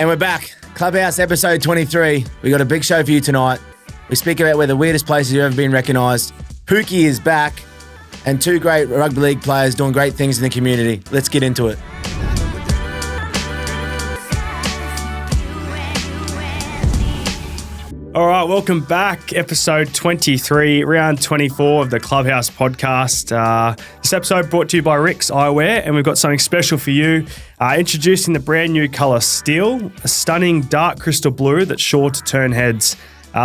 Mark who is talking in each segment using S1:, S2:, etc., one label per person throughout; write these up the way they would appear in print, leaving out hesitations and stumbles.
S1: And we're back. Clubhouse episode 23. We got a big show for you tonight. We speak about where the weirdest places you've ever been recognised. Pookie is back. And two great rugby league players doing great things in the community. Let's get into it.
S2: All right, welcome back. Episode 23, round 24 of the Clubhouse podcast. This episode brought to you by RIXX Eyewear, and we've got something special for you. Introducing the brand new colour Steel, a stunning dark crystal blue that's sure to turn heads.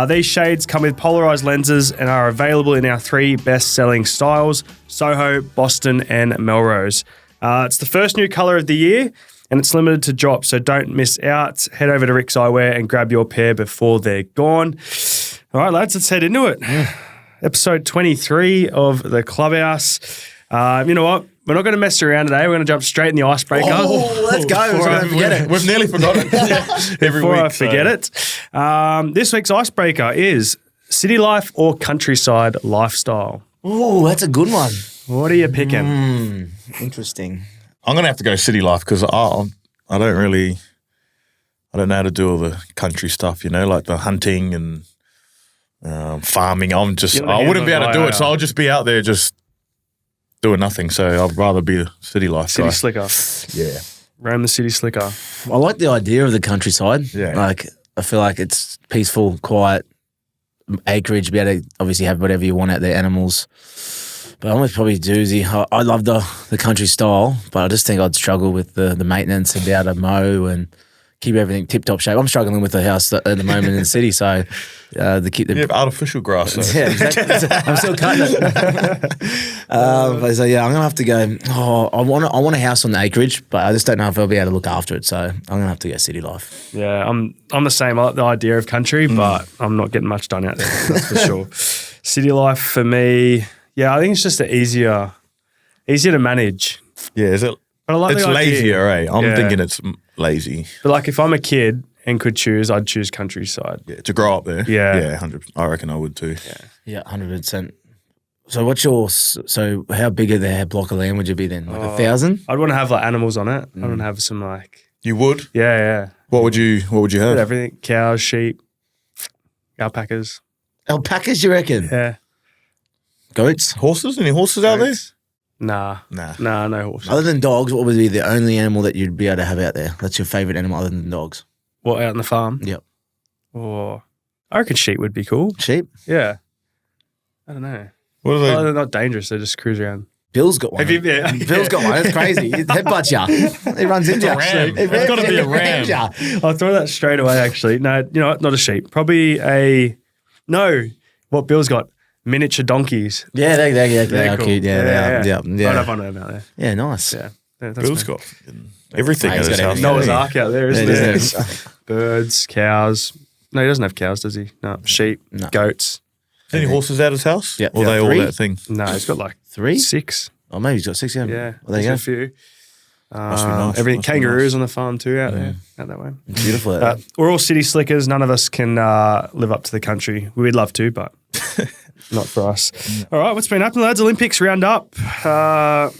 S2: These shades come with polarised lenses and are available in our three best-selling styles, Soho, Boston and Melrose. It's the first new colour of the year, and it's limited to drop, so don't miss out. Head over to RIXX Eyewear and grab your pair before they're gone. All right, lads, let's head into it. Episode 23 of the Clubhouse. You know what? We're not going to mess around today. We're going to jump straight in the icebreaker.
S1: Oh, let's go.
S3: We've nearly forgotten every
S2: Before
S3: week.
S2: I forget it. This week's icebreaker is city life or countryside lifestyle.
S1: Oh, that's a good one.
S2: What are you picking?
S1: Interesting.
S3: I'm going to have to go city life because I don't know how to do all the country stuff, you know, like the hunting and farming. I wouldn't be able to do it, so I'll just be out there just doing nothing. So I'd rather be a city life
S2: City
S3: guy.
S2: slicker.
S3: Yeah.
S2: Roam the city slicker.
S1: I like the idea of the countryside.
S3: Yeah.
S1: Like, I feel like it's peaceful, quiet, acreage, be able to obviously have whatever you want out there, animals. But I almost probably doozy. I love the country style, but I just think I'd struggle with the maintenance and be able to mow and keep everything tip-top shape. I'm struggling with the house at the moment in the city, so
S3: You have artificial grass. So.
S1: Yeah, exactly. I'm still cutting it. So yeah, I'm gonna have to go. I want a house on the acreage, but I just don't know if I'll be able to look after it. So I'm gonna have to go city life.
S2: Yeah, I'm the same. I like the idea of country, but I'm not getting much done out there, that's for sure. City life for me, yeah, I think it's just easier to manage.
S3: Yeah, is it?
S2: But I like
S3: It's
S2: the idea.
S3: lazier, eh? I'm
S2: Yeah.
S3: thinking it's lazy.
S2: But like if I'm a kid and could choose, I'd choose countryside.
S3: Yeah, to grow up there.
S2: Yeah.
S3: Yeah, 100%. I reckon I would too.
S1: Yeah, 100%. So how big of the block of land would you be then? Like 1,000?
S2: I'd want to have like animals on it. I'd want to have some like
S3: You would?
S2: yeah.
S3: What would you have?
S2: Everything. Cows, sheep, alpacas.
S1: Alpacas, you reckon?
S2: Yeah.
S1: Goats?
S3: Horses? Any horses out there?
S2: Nah, no horses.
S1: Other than dogs, what would be the only animal that you'd be able to have out there? That's your favourite animal other than dogs?
S2: What, out on the farm?
S1: Yep.
S2: Or I reckon sheep would be cool.
S1: Sheep?
S2: Yeah. I don't know.
S3: What are they?
S2: Well, they're not dangerous. They just cruise around.
S1: Bill's got one.
S2: Have you? Yeah.
S1: Bill's got one. It's crazy. He headbutts you. He runs into you.
S3: ram. It's gotta be a ram.
S2: I'll throw that straight away, actually. No, you know what? Not a sheep. Probably what Bill's got, miniature donkeys.
S1: Yeah, they're
S2: cool.
S1: cute. Yeah, they are.
S2: I'd have one of them out there.
S1: Yeah, nice.
S2: Yeah. That's
S3: Bill's
S2: me.
S3: got everything
S1: He's
S3: at his
S1: got
S3: house.
S1: everything.
S2: Noah's Ark out there, isn't
S1: Yeah,
S2: there? Birds, cows. No, he doesn't have cows, does he? No. Sheep,
S1: No.
S2: goats.
S3: Any horses at his house?
S1: Yeah.
S3: Or they all
S1: 3?
S3: that thing?
S2: No, he's got like
S1: 3?
S2: 6.
S1: Oh, maybe he's got 6.
S2: Yeah.
S1: Well, there
S2: There's
S1: you
S2: a
S1: go.
S2: few.
S3: Must be nice.
S2: Everything.
S3: Must be
S2: Kangaroos
S3: nice.
S2: on the farm too out there, out that way.
S1: Beautiful.
S2: We're all city slickers. None of us can live up to the country. We'd love to, but not for us. All right, what's been happening, lads? Olympics round up.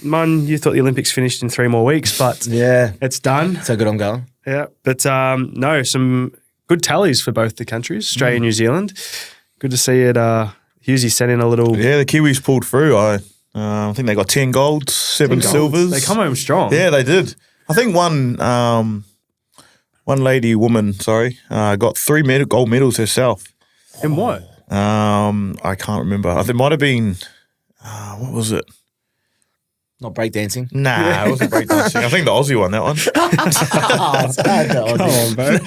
S2: Mun, you thought the Olympics finished in 3 more weeks, but
S1: Yeah.
S2: it's done.
S1: So good I'm going.
S2: Yeah, but no, some good tallies for both the countries, Australia and New Zealand. Good to see it. Hughesy sent in a little.
S3: Yeah, the Kiwis pulled through. I think they got 10 golds, 7 silvers.
S2: They come home strong.
S3: Yeah, they did. I think one woman, got 3 gold medals herself.
S2: In what?
S3: I can't remember. It might have been, what was it?
S1: Not breakdancing.
S3: Nah, it wasn't breakdancing. I think the Aussie won that one.
S2: Come on, bro.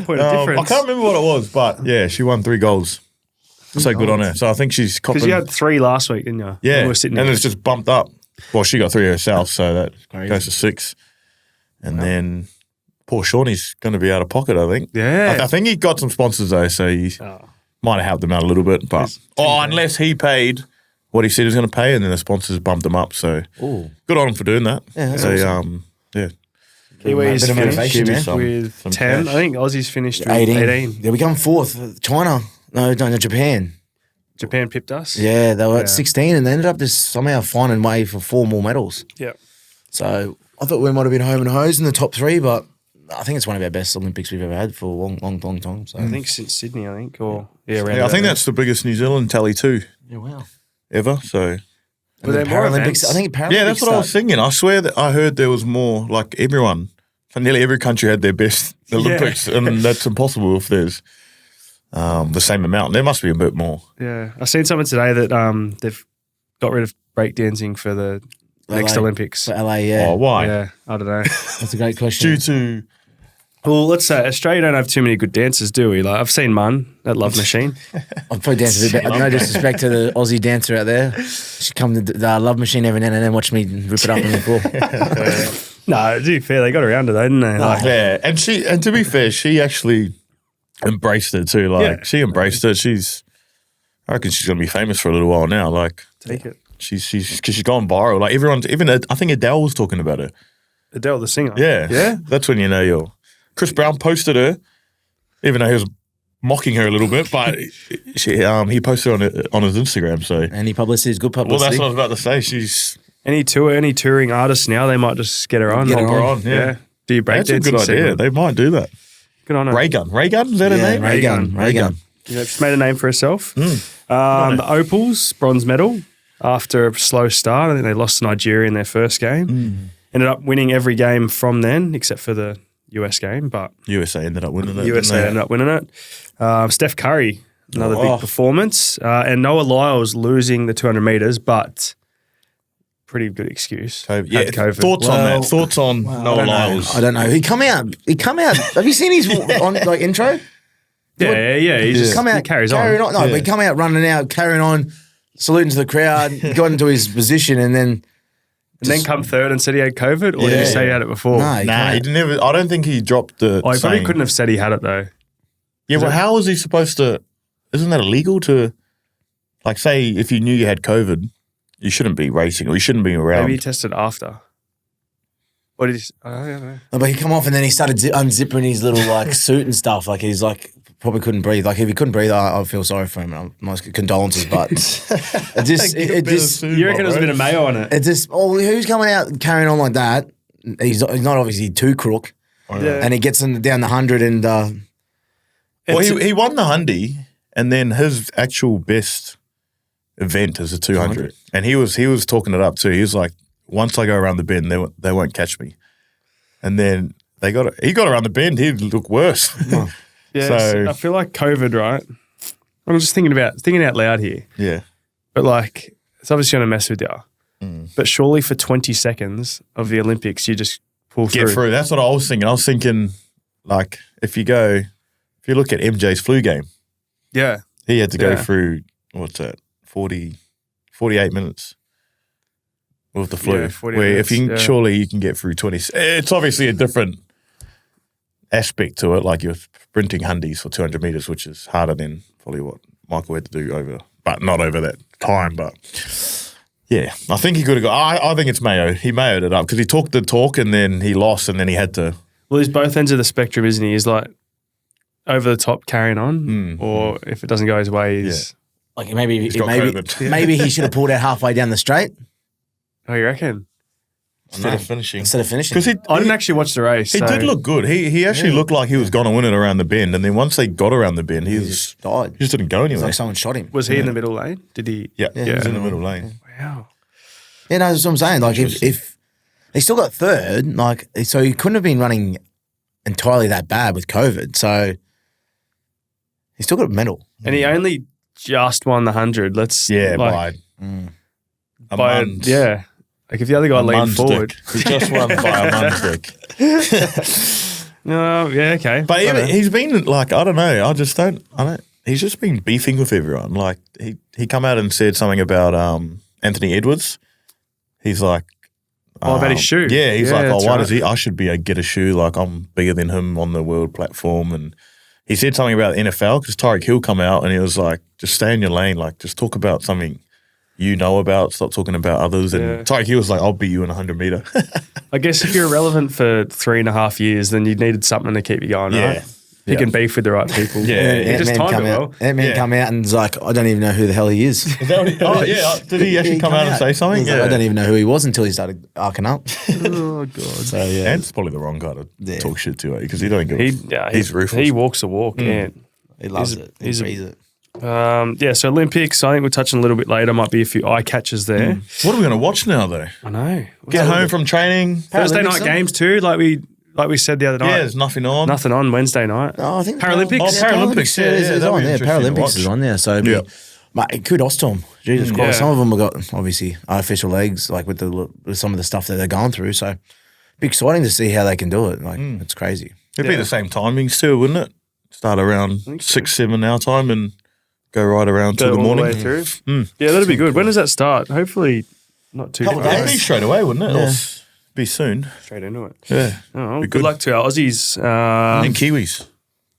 S2: Point of
S3: I
S2: difference.
S3: can't remember what it was, but yeah, she won 3 golds. So good on her. So I think she's copping.
S2: Because you had 3 last week, didn't you?
S3: Yeah,
S2: When we were sitting
S3: and
S2: here.
S3: it's just bumped up. Well, she got 3 herself, so that
S1: Crazy.
S3: goes to 6. And then poor Shawnee's going to be out of pocket, I think.
S2: Yeah.
S3: I think he got some sponsors, though, so he might have helped them out a little bit. But unless he paid what he said he was going to pay, and then the sponsors bumped him up. So good on him for doing that.
S1: Yeah, that's
S3: So,
S1: awesome.
S3: yeah.
S2: Kiwis
S1: Bit of motivation
S2: finished
S1: there.
S2: with
S3: Some
S2: 10.
S3: cash.
S2: I think Aussies finished with
S1: 18.
S2: 18.
S1: Yeah, we come 4th. China. No, Japan.
S2: Japan pipped us.
S1: Yeah, they were at 16 and they ended up just somehow finding a way for 4 more medals.
S2: Yeah.
S1: So I thought we might have been home and hose in the top 3, but I think it's one of our best Olympics we've ever had for a long time. So
S2: I think since Sydney, around
S3: I think that's the biggest New Zealand tally too.
S1: Yeah, wow.
S3: Ever. So
S2: Were there more events?
S1: I think Paralympics.
S3: yeah, that's what I was thinking. I swear that I heard there was more. Like everyone, nearly every country had their best Olympics, and that's impossible if there's the same amount. There must be a bit more.
S2: Yeah, I seen something today that they've got rid of breakdancing for the next Olympics.
S1: For LA, yeah.
S3: Oh, why?
S2: Yeah, I don't know.
S1: That's a great question.
S3: Due to
S2: Well, let's say Australia don't have too many good dancers, do we? Like I've seen Mun at Love Machine.
S1: I'd probably dance a bit better. No disrespect to the Aussie dancer out there. She'd come to the Love Machine every now and then watch me rip it up on the floor.
S2: No, to be fair, they got around to that, didn't they? Like,
S3: yeah, and to be fair, she actually embraced it too. Like she embraced it. I reckon she's gonna be famous for a little while now. Like
S2: take it.
S3: She's gone viral. Like everyone's I think Adele was talking about her.
S2: Adele, the singer.
S3: Yeah. That's when you know you're. Chris Brown posted her, even though he was mocking her a little bit, but he posted on his Instagram. So
S1: any publicity is good publicity.
S3: Well, that's what I was about to say. She's
S2: any touring artists now. They might just get her on.
S1: Get her
S3: on. Yeah.
S2: Do you break
S3: That's a good idea.
S2: segment?
S3: They might do that.
S2: Good on her.
S3: Raygun, is that her name?
S1: Raygun.
S2: Yeah, she's made a name for herself. The Opals, bronze medal after a slow start. I think they lost to Nigeria in their first game. Ended up winning every game from then, except for the US game. But
S3: USA ended up winning it.
S2: USA ended up winning it. Steph Curry, another big performance. And Noah Lyles losing the 200 metres, but pretty good excuse.
S3: COVID. Thoughts on that? Thoughts on Noah Lyles?
S1: I don't know. He come out. Have you seen his intro?
S2: Yeah. He just
S1: come out,
S2: carries
S1: on.
S2: on.
S1: No, but he come out running out, carrying on, saluting to the crowd, got into his position, and then
S2: come third and said he had COVID, or did he say he had it before?
S3: He didn't ever. I don't think he dropped the.
S2: He probably couldn't have said he had it though.
S3: Yeah, well, how was he supposed to? Isn't that illegal to, like, say if you knew you had COVID, you shouldn't be racing or you shouldn't be around.
S2: Maybe he tested after. What did he? I don't know.
S1: No, but he come off and then he started unzipping his little suit and stuff. Like he's probably couldn't breathe. Like if he couldn't breathe, I feel sorry for him. My condolences, but it just
S2: you reckon there's a bit of mayo on it?
S1: It just who's coming out carrying on like that? He's not obviously too crook, and he gets down the 100 and.
S3: Well, he won the 100, and then his actual best event is a 200, and he was talking it up too. He was like, once I go around the bend, they won't catch me, and then he got around the bend, he'd look worse.
S2: Yeah, so I feel like COVID, right? I'm just thinking out loud here.
S3: Yeah.
S2: But like, it's obviously going to mess with you. But surely for 20 seconds of the Olympics, you just pull through.
S3: Get through. That's what I was thinking. I was thinking, like, if you look at MJ's flu game.
S2: Yeah.
S3: He had to go through, 48 minutes with the flu.
S2: Yeah,
S3: where surely you can get through 20. It's obviously a different aspect to it, like you're sprinting hundies for 200 metres, which is harder than probably what Michael had to do but not over that time. But yeah, I think he could have got. I think it's Mayo. He mayoed it up because he talked the talk and then he lost and then he had to.
S2: Well, he's both ends of the spectrum, isn't he? He's like over the top carrying on, or if it doesn't go his way, he's
S1: like maybe he should have pulled out halfway down the straight.
S2: Oh, you reckon?
S3: Instead of finishing.
S2: Because I didn't actually watch the race.
S3: He did look good. He actually looked like he was going to win it around the bend. And then once they got around the bend, he just died. He just didn't go anywhere.
S1: Like someone shot him.
S2: Was he in the middle lane? Did he?
S3: Yeah, he was in the middle lane.
S2: Wow.
S1: Yeah, no, that's what I'm saying. Like if he still got third, like so he couldn't have been running entirely that bad with COVID. So he still got a medal.
S2: And he only just won the 100.
S3: By a month.
S2: Yeah. Like if the other guy leaned forward.
S3: He just won by a month's dick.
S2: No, yeah, okay.
S3: But he's been like, I don't know. He's just been beefing with everyone. Like he come out and said something about Anthony Edwards. He's like,
S2: about his shoe.
S3: Yeah, he's like, why does he? I should get a shoe. Like I'm bigger than him on the world platform. And he said something about the NFL because Tyreek Hill come out and he was like, just stay in your lane. Like just talk about something you know about, stop talking about others. And Tyreek Hill was like, I'll beat you in a 100 meter.
S2: I guess if you're irrelevant for 3.5 years, then you needed something to keep you going, right? picking beef with the right people. He just timed it well.
S1: Ant-Man come out and was like, I don't even know who the hell he is.
S3: Is that what did he actually come out and say something?
S1: Like, I don't even know who he was until he started arcing up.
S2: Oh God!
S1: So yeah,
S3: Ant's probably the wrong guy to talk shit to, because he don't give. He's ruthless.
S2: He walks the walk, Ant.
S1: He loves it. He breathes it.
S2: So Olympics, I think we're touching a little bit later. Might be a few eye catches there.
S3: What are we going to watch now, though?
S2: I know.
S3: Get home from training.
S2: Thursday night games too, like we said the other night.
S3: Yeah, there's nothing on.
S2: Nothing on Wednesday night.
S1: Oh, I think
S2: Paralympics.
S1: Paralympics is on there. Paralympics is on there. So, mate, kudos to them. Jesus Christ. Some of them have got, obviously, artificial legs, like with some of the stuff that they're going through. So, be exciting to see how they can do it. Like, it's crazy.
S3: It'd be the same timings too, wouldn't it? Start around 6, 7 our time and go right around till the morning.
S2: All the way through. Yeah, that'd be good. When does that start? Hopefully not too far.
S3: It'd be straight away, wouldn't it? Or be soon.
S2: Straight into it.
S3: Yeah.
S2: Oh, good luck to our Aussies.
S3: And Kiwis.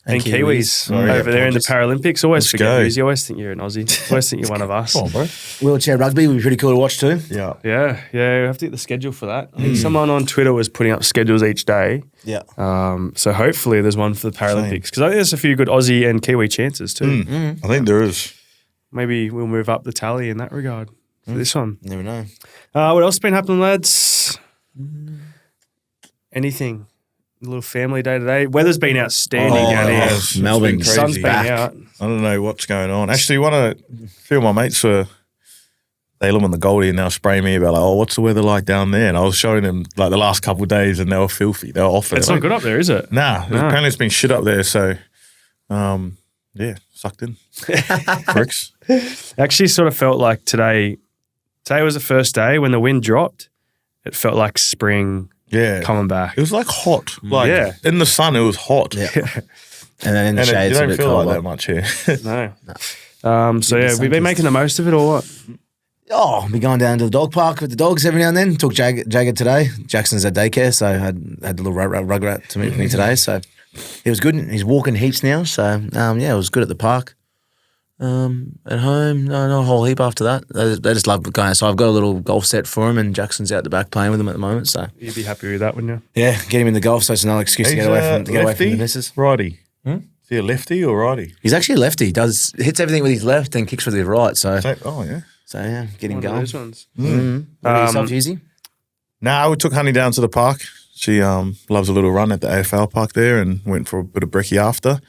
S2: And Kiwis over there in the Paralympics. Always forget these. You always think you're an Aussie. Always think you're one of us.
S3: Come on, bro.
S1: Wheelchair rugby would be pretty cool to watch too.
S3: Yeah.
S2: Yeah. We have to get the schedule for that. I think someone on Twitter was putting up schedules each day.
S1: Yeah.
S2: So hopefully there's one for the Paralympics, because I think there's a few good Aussie and Kiwi chances too.
S3: I think there is.
S2: Maybe we'll move up the tally in that regard for this one.
S1: Never know.
S2: What else has been happening, lads? Anything? A little family day today. Weather's been outstanding down here.
S1: Melbourne,
S2: Sun's been out.
S3: I don't know what's going on. Actually, a few of my mates were, they live on the Goldie and they were spraying me about, like, oh, what's the weather like down there? And I was showing them like the last couple of days and they were filthy. They were off it.
S2: It's not good up there, is it?
S3: Nah. Apparently it's been shit up there. So, sucked in. RIXX.
S2: Actually sort of felt like today was the first day when the wind dropped. It felt like spring coming back.
S3: It was like hot. Like in the sun, it was hot.
S1: Yeah. And then in the shade,
S3: you
S1: it's a
S3: don't
S1: bit
S3: feel
S1: cold.
S3: like that much here.
S2: No. So we've been making the most of it or what?
S1: Oh, we going down to the dog park with the dogs every now and then. Took Jagger today. Jackson's at daycare, so I had the little rugrat to meet with me today. So it was good. He's walking heaps now. So it was good at the park. At home, not a whole heap after that. They just love going. So I've got a little golf set for him, and Jackson's out the back playing with him at the moment. So
S2: you'd be happy with that, wouldn't you?
S1: Yeah, get him in the golf, so it's another excuse to get away from the missus.
S3: Righty. Is he a lefty or righty?
S1: He's actually a lefty. Hits everything with his left and kicks with his right. So get him going.
S2: Those ones.
S1: What about yourself, Husey?
S3: No, we took Honey down to the park. She loves a little run at the AFL park there and went for a bit of brekkie after.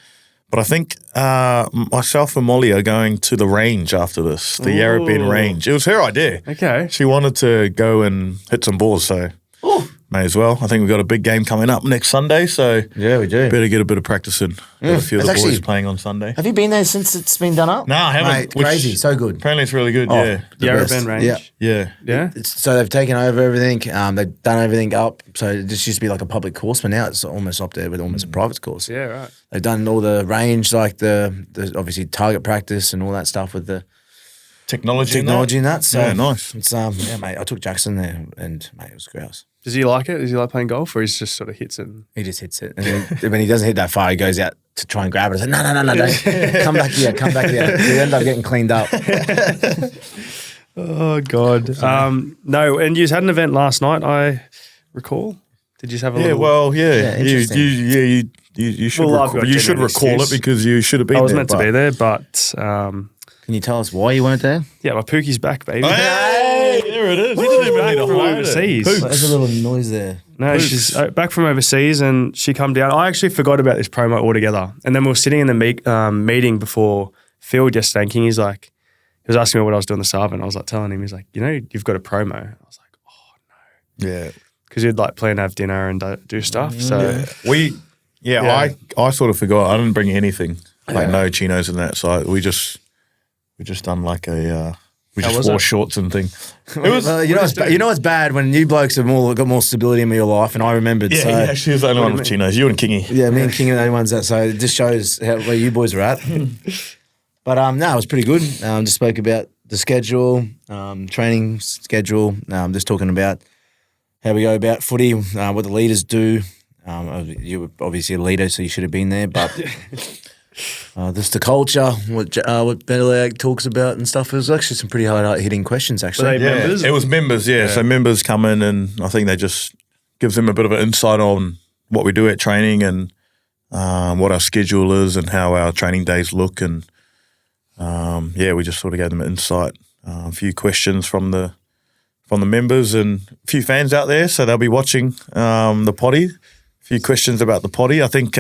S3: But I think myself and Molly are going to the range after this, the Yarrabeen range. It was her idea.
S2: Okay.
S3: She wanted to go and hit some balls, so may as well. I think we've got a big game coming up next Sunday, so
S1: yeah, we do.
S3: Better get a bit of practice in. Got a few of the boys playing on Sunday.
S1: Have you been there since it's been done up?
S3: No, I haven't.
S1: Mate, crazy, so good.
S3: Apparently it's really good, yeah.
S2: Yarrabeen range?
S3: Yeah.
S1: So they've taken over everything. They've done everything up. So it just used to be like a public course, but now it's almost up there with almost a private course.
S2: Yeah, right.
S1: They've done all the range, like the obviously target practice and all that stuff with the
S3: technology
S1: and that. So
S3: nice.
S1: It's mate, I took Jackson there and mate, it was grouse.
S2: Does he like it? Does he like playing golf, or he just sort of hits it?
S1: He just hits it. And then when he doesn't hit that far, he goes out to try and grab it. I said, no, don't. Come back here. He ended up getting cleaned up.
S2: Oh, God. No, and you had an event last night, I recall. Did you have a little...
S3: You should recall it because you should have been there.
S2: I was meant to be there, but...
S1: Can you tell us why you weren't there?
S2: Yeah, my Pookie's back, baby.
S3: Hey, there it is. He didn't even need to
S2: from
S3: hide
S2: overseas.
S3: it.
S1: There's a little noise there.
S2: No, she's back from overseas and she come down. I actually forgot about this promo altogether. And then we were sitting in the meeting before Field yesterday and Kingy's like, he was asking me what I was doing this afternoon. I was like telling him, he's like, you've got a promo. I was like, oh, no.
S3: Yeah.
S2: Because you'd like plan to have dinner and do stuff. So
S3: I sort of forgot. I didn't bring anything, like no chinos and that. So we just done like a we just wore shorts and thing. It was
S1: you know what's bad when you blokes have got more stability in your life, and I remembered.
S3: Yeah, she was the only one with chinos. You and Kingy.
S1: Yeah, me and Kingy are the only ones that. So it just shows where you boys were at. But no, it was pretty good. Just spoke about the schedule, training schedule. Just talking about how we go about footy, what the leaders do. You were obviously a leader, so you should have been there. But just the culture, what Belichick talks about and stuff. It was actually some pretty hard-hitting questions, actually.
S2: members?
S3: It was members, yeah. So members come in and I think they just gives them a bit of an insight on what we do at training and what our schedule is and how our training days look. And, we just sort of gave them an insight, a few questions from the members and a few fans out there. So they'll be watching the potty. A few questions about the potty. I think,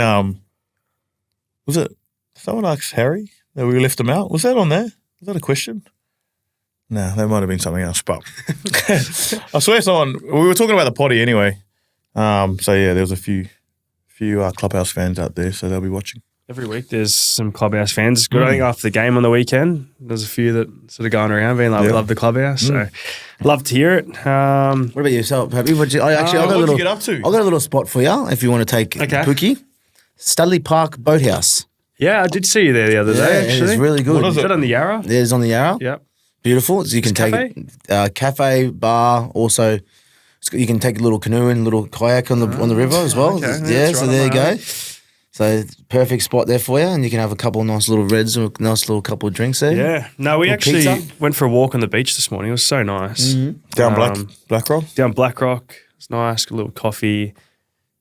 S3: was it someone asked Harry that we left him out? Was that on there? Was that a question? No, that might have been something else. But I swear we were talking about the potty anyway. There was a few Clubhouse fans out there, so they'll be watching.
S2: Every week there's some Clubhouse fans. It's good. I think after the game on the weekend, there's a few that sort of going around being like, we love the Clubhouse. So love to hear it. What
S1: about yourself, Happy? What did you get up to? I've got a little spot for you if you want to take Pookie. Studley Park Boathouse.
S2: Yeah, I did see you there the other day, actually.
S1: It's really good.
S2: What is it? Is that on the Yarra?
S1: It is on the Yarra.
S2: Yep.
S1: Beautiful. So you can take it. Cafe, bar, also you can take a little canoe and a little kayak on the river as well.
S2: Okay.
S1: So there you go. So perfect spot there for you, and you can have a couple of nice little reds or a nice little couple of drinks there.
S2: Yeah. No, we actually went for a walk on the beach this morning. It was so nice.
S3: Mm-hmm. Down Blackrock?
S2: Down Blackrock. It's nice. A little coffee,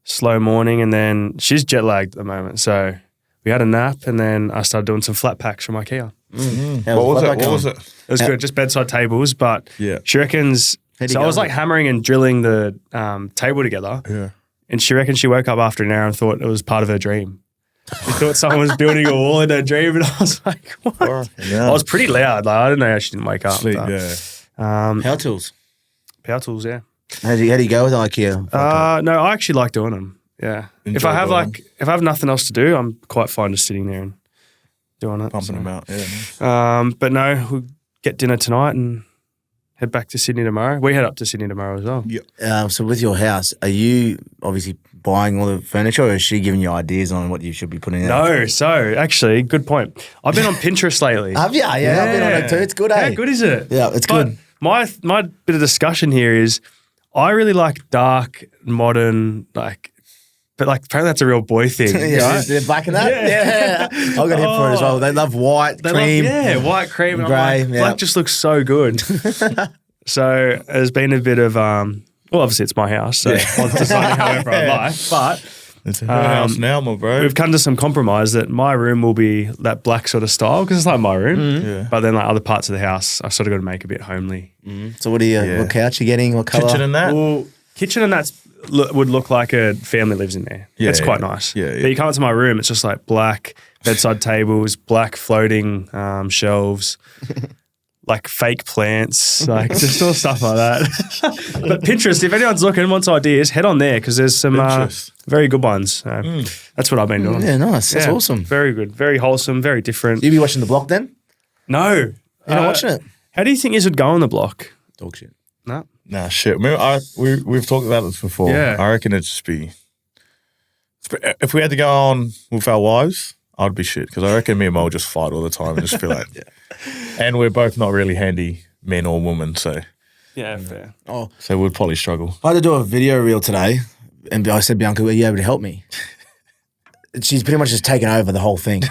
S2: slow morning, and then she's jet lagged at the moment. So we had a nap, and then I started doing some flat packs from IKEA.
S3: Mm-hmm. What was it?
S2: It was good, just bedside tables, but she reckons... So I was like hammering and drilling the table together.
S3: Yeah.
S2: And she reckons she woke up after an hour and thought it was part of her dream. She thought someone was building a wall in her dream, and I was like, what? I was pretty loud. Like, I didn't know how she didn't wake up.
S3: Sleep,
S1: Power tools.
S2: Power tools, yeah.
S1: How do you go with IKEA?
S2: No, I actually like doing them. Yeah. If I have nothing else to do, I'm quite fine just sitting there and doing it.
S3: Pumping them out, yeah.
S2: But no, we'll get dinner tonight and head back to Sydney tomorrow. We head up to Sydney tomorrow as well.
S3: Yep.
S1: So with your house, are you obviously buying all the furniture, or is she giving you ideas on what you should be putting in?
S2: No, so actually, good point. I've been on Pinterest lately.
S1: Have you? Yeah, I've been on it too. It's good, eh?
S2: How good is it?
S1: Yeah, it's good.
S2: My bit of discussion here is I really like dark, modern, but apparently that's a real boy thing.
S1: Right? They're black and that? Yeah. I've got him for it as well. They love white, cream.
S2: White, cream, and
S1: grey.
S2: Black just looks so good. So there's been a bit of, obviously it's my house, so I'll design it however I like, but
S3: it's her house now, my bro.
S2: We've come to some compromise that my room will be that black sort of style because it's like my room.
S3: Mm-hmm. Yeah.
S2: But then other parts of the house, I sort of got to make a bit homely.
S1: Mm-hmm. So what are you? What couch are you getting? What colour?
S3: Kitchen and that?
S2: Well, kitchen and that would look like a family lives in there.
S3: Yeah,
S2: it's quite nice.
S3: Yeah.
S2: But you come into my room, it's just like black bedside tables, black floating shelves. Like fake plants, like just all stuff like that. But Pinterest, if anyone's looking, wants ideas, head on there because there's some very good ones. That's what I've been doing.
S1: Yeah, nice. That's awesome.
S2: Very good. Very wholesome. Very different.
S1: You be watching The Block then?
S2: No.
S1: You're not watching it?
S2: How do you think this would go on The Block?
S1: Dog shit.
S2: No.
S3: Nah, shit. We've talked about this before.
S2: Yeah.
S3: I reckon it'd just be... If we had to go on with our wives, I'd be shit because I reckon me and Mo just fight all the time and just feel like... And we're both not really handy men or women, so...
S2: Yeah, fair.
S1: Oh,
S3: so we'd probably struggle.
S1: I had to do a video reel today, and I said, Bianca, were you able to help me? She's pretty much just taken over the whole thing.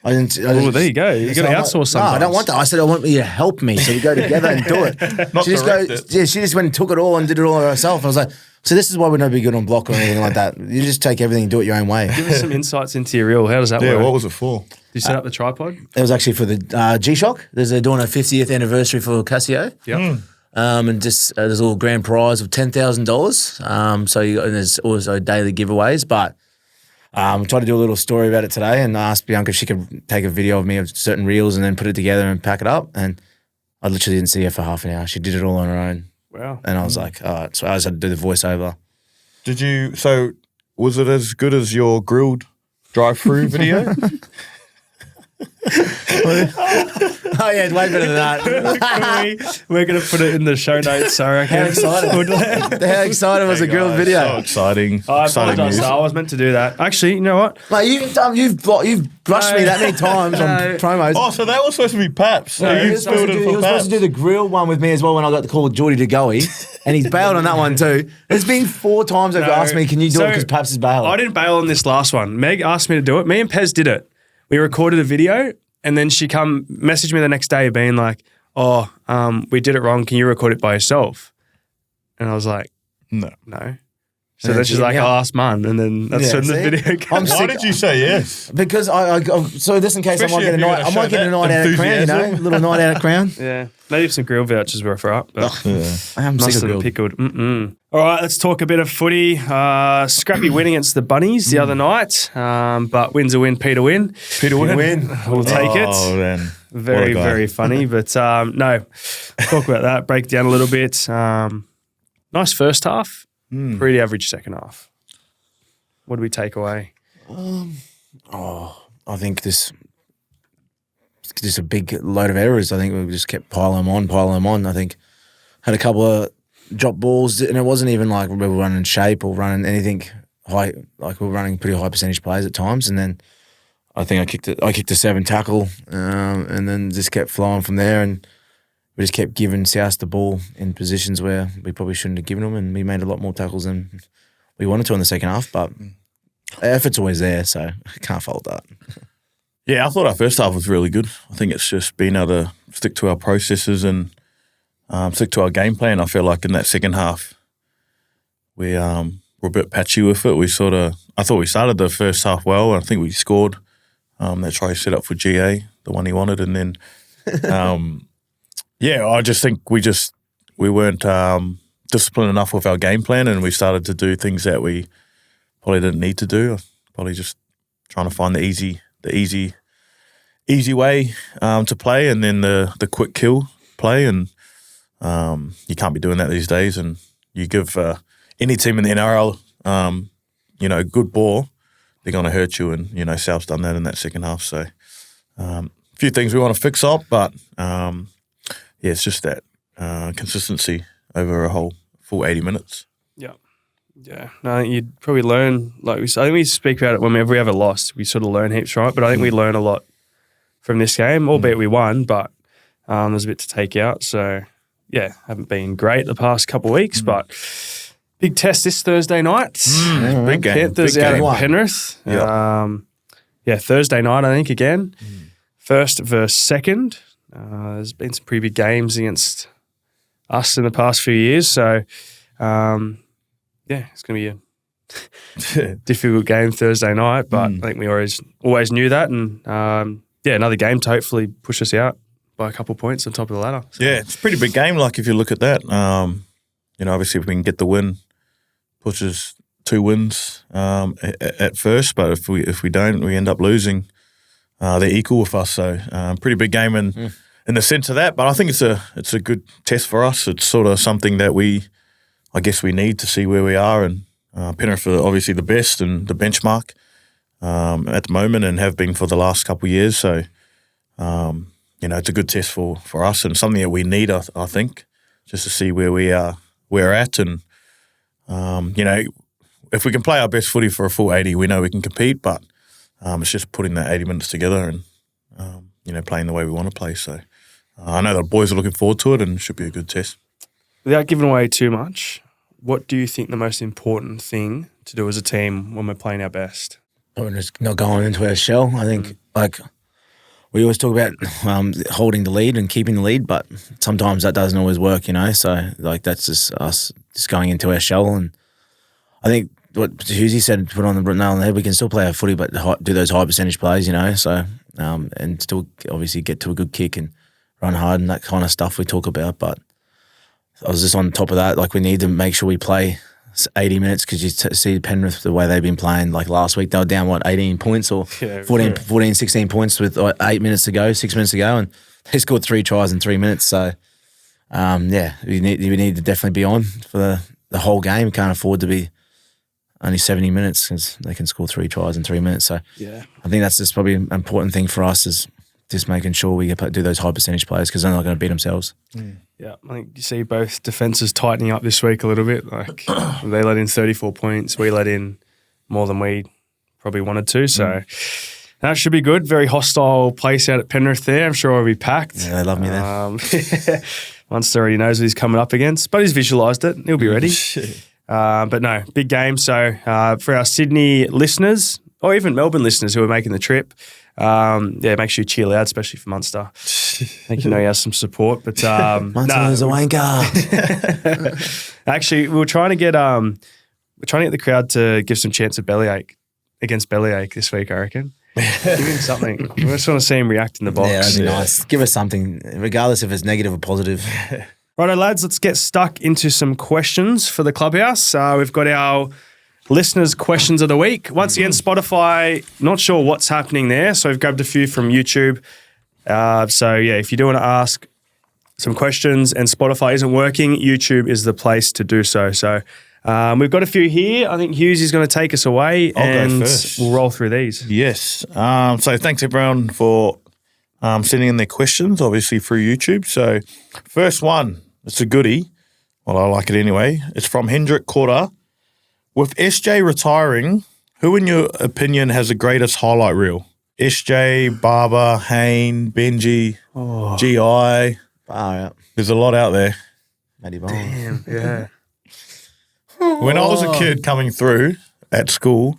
S2: There you go. You got to outsource something.
S1: No, I don't want that. I said, I want you to help me, so we go together and do it. She just went and took it all and did it all herself. I was like, so this is why we're not be good on Block or anything like that. You just take everything and do it your own way.
S2: Give us some insights into your reel. How does that work?
S3: Yeah, what was it for?
S2: Did you set up the tripod?
S1: It was actually for the G-Shock. They're doing a 50th anniversary for Casio.
S2: Yep.
S1: And just there's a little grand prize of $10,000. And there's also daily giveaways. But I tried to do a little story about it today and asked Bianca if she could take a video of me of certain reels and then put it together and pack it up. And I literally didn't see her for half an hour. She did it all on her own.
S2: Wow.
S1: And I was like, all right. So I just had to do the voiceover.
S3: Was it as good as your grilled drive-through video?
S1: Oh yeah, it's way better than that.
S2: We're going to put it in the show notes, I reckon.
S1: How excited was the grilled video?
S3: So exciting.
S2: I
S3: Exciting
S2: apologise.
S3: news.
S2: I was meant to do that. Actually, you know what?
S1: Like you've brushed me that many times on promos.
S3: Oh, so that was supposed to be Paps. So
S1: he
S3: you
S1: was
S3: spilled it for
S1: supposed
S3: Paps.
S1: to do the grill one with me as well when I got the call with Geordie to Goey, and he's bailed on that one too. There's been 4 times they've asked me, can you do it because Paps is bailed.
S2: I didn't bail on this last one. Meg asked me to do it. Me and Pez did it. We recorded a video and then she messaged me the next day being like, we did it wrong. Can you record it by yourself? And I was like, no. So then she's like, I'll ask Mum, and then that's when the video came.
S3: Why did you say yes?
S1: Because so just in case
S3: Especially
S1: I might get a night out at Crown, a little night out at Crown.
S2: Yeah, maybe some grill vouchers were for up. But
S1: I am sick of
S2: pickled. All right, let's talk a bit of footy. Scrappy win against the Bunnies the other night, but win's a win, Peter win. We'll take it.
S3: Oh, man.
S2: Very, very funny. But no, talk about that, break down a little bit. Nice first half, pretty average second half. What do we take away?
S1: I think just a big load of errors. I think we just kept piling them on. I think had a couple of drop balls, and it wasn't even like we were running shape or running anything high. Like we were running pretty high percentage plays at times, and then I think I kicked a 7 tackle, and then just kept flowing from there, and we just kept giving South the ball in positions where we probably shouldn't have given them, and we made a lot more tackles than we wanted to in the second half. But effort's always there, so I can't fault that.
S3: Yeah, I thought our first half was really good. I think it's just being able to stick to our processes and stick to our game plan. I feel like in that second half, we were a bit patchy with it. I thought we started the first half well. I think we scored. That try set up for GA, the one he wanted, and then I just think we weren't disciplined enough with our game plan, and we started to do things that we probably didn't need to do. Probably just trying to find the easy way to play, and then the quick kill play, and you can't be doing that these days. And you give any team in the NRL, good ball, they're going to hurt you. And South's done that in that second half. So a few things we want to fix up, but it's just that consistency over a whole full 80 minutes.
S2: Yeah. No, I think you'd probably learn, I think we speak about it whenever we have a loss, we sort of learn heaps, right? But I think we learn a lot from this game, albeit we won, but there's a bit to take out. So, yeah, haven't been great the past couple of weeks, but big test this Thursday night.
S3: Big game.
S2: Panthers
S3: big
S2: out
S3: game.
S2: at Penrith. Thursday night, I think, again. First versus second. There's been some pretty big games against us in the past few years, so it's going to be a difficult game Thursday night, but I think we always knew that, and another game to hopefully push us out by a couple of points on top of the ladder. So.
S3: Yeah, it's a pretty big game. Like if you look at that, obviously if we can get the win, pushes 2 wins at first, but if we don't, we end up losing. They're equal with us, so pretty big game in the sense of that. But I think it's a good test for us. It's sort of something that I guess we need to see where we are, and Penrith are obviously the best and the benchmark at the moment, and have been for the last couple of years. So, it's a good test for us, and something that we need, I think, just to see where we're at. And, if we can play our best footy for a full 80, we know we can compete, but it's just putting that 80 minutes together and, playing the way we want to play. So I know the boys are looking forward to it, and it should be a good test.
S2: Without giving away too much, what do you think the most important thing to do as a team when we're playing our best?
S1: We're just not going into our shell. I think, we always talk about holding the lead and keeping the lead, but sometimes that doesn't always work, So, that's just us just going into our shell. And I think what Husey said, put on the nail on the head, we can still play our footy, but do those high percentage plays, So, and still obviously get to a good kick and run hard and that kind of stuff we talk about, but I was just on top of that. We need to make sure we play 80 minutes, because you see Penrith, the way they've been playing. They were down, 18 points or 14, 16 points with 6 minutes to go, and they scored 3 tries in 3 minutes. So, we need to definitely be on for the whole game. We can't afford to be only 70 minutes, because they can score 3 tries in 3 minutes. So, I think that's just probably an important thing for us, is just making sure we do those high percentage plays, because they're not going to beat themselves.
S2: Yeah, I think you see both defences tightening up this week a little bit. They let in 34 points. We let in more than we probably wanted to. So that should be good. Very hostile place out at Penrith there. I'm sure it'll be packed.
S1: Yeah, they love me there.
S2: Munster already knows what he's coming up against, but he's visualised it. He'll be ready. But no, big game. So for our Sydney listeners, or even Melbourne listeners who are making the trip, make sure you cheer loud, especially for Munster. I think he has some support. But
S1: Munster is a wanker.
S2: Actually, we were trying to get we're trying to get the crowd to give some chance of bellyache against bellyache this week, I reckon. Give him something. We just want to see him react in the box.
S1: Yeah, that'd be nice. Give us something, regardless if it's negative or positive.
S2: Righto, lads, let's get stuck into some questions for the Clubhouse. We've got our listeners' questions of the week. Once again, Spotify, not sure what's happening there, so we've grabbed a few from YouTube. If you do want to ask some questions and Spotify isn't working, YouTube is the place to do so. So we've got a few here. I think Hughes is going to take us away and we'll roll through these.
S3: Yes. So thanks everyone for sending in their questions, obviously through YouTube. So first one, it's a goodie. Well, I like it anyway. It's from Hendrik Korda. With SJ retiring, who in your opinion has the greatest highlight reel? SJ, Barber, Hayne, Benji, GI.
S1: Yeah.
S3: There's a lot out there.
S1: Matty Bond.
S2: Damn, yeah.
S3: When I was a kid coming through at school,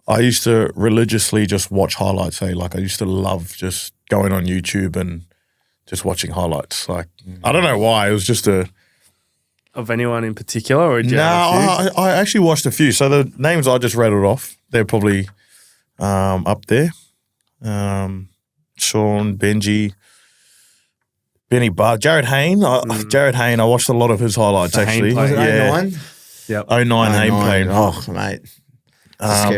S3: I used to religiously just watch highlights. I used to love just going on YouTube and just watching highlights. I don't know why. It was just
S2: Of anyone in particular? Or
S3: I actually watched a few. So the names I just rattled off, they're probably up there. Sean, Benji, Benny Barr, Jared Hayne. Jared Hayne, I watched a lot of his highlights actually.
S1: Was it 09?
S2: Yep.
S3: 09 Hayne playing.
S1: Oh, mate.